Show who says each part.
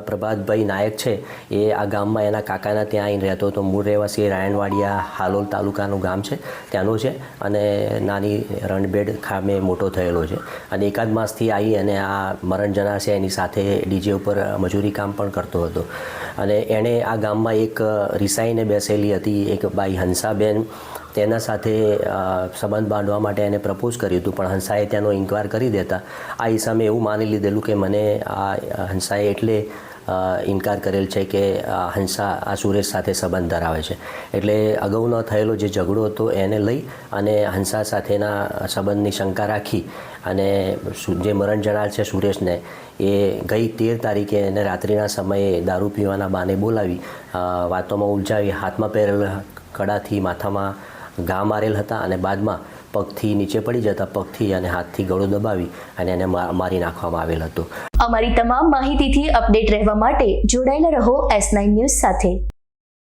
Speaker 1: પ્રભાતભાઈ નાયક છે એ આ ગામમાં એના કાકાના ત્યાં આવીને રહેતો હતો. મૂળ રહેવાસી રાયણવાડિયા હાલોલ તાલુકાનું ગામ છે, ત્યાંનું છે અને નાની રણબેડ ખામે મોટો થયેલો છે અને એકાદ માસથી આવી અને આ મરણ જનાર છે એની સાથે ડીજે ઉપર મજૂરી કામ પણ કરતો હતો. અને એણે આ ગામમાં એક રિસાઈને બેસેલી હતી એક બાઈ હંસાબેન, તેના સાથે સંબંધ બાંધવા માટે એને પ્રપોઝ કર્યું હતું, પણ હંસાએ તેનો ઇન્કાર કરી દેતા આ હિસાબે એવું માની લીધેલું કે મને આ હંસાએ એટલે ઇન્કાર કરેલ છે કે હંસા આ સુરેશ સાથે સંબંધ ધરાવે છે. એટલે અગાઉનો થયેલો જે ઝઘડો હતો એને લઈ અને હંસા સાથેના સંબંધની શંકા રાખી અને જે મરણ જનાર છે સુરેશને એ ગઈ 13 તારીખે એને રાત્રિના સમયે દારૂ પીવાના બાને બોલાવી વાતોમાં ઉલઝાવી હાથમાં પહેરેલા કડાથી માથામાં ઘા મારેલ હતા અને બાદમાં પગથી નીચે પડી જતા પગથી અને હાથથી ગળો દબાવી અને એને મારી નાખવામાં આવેલ હતો.
Speaker 2: અમારી તમામ માહિતીથી અપડેટ રહેવા માટે જોડાયેલા રહો S9 ન્યૂઝ સાથે.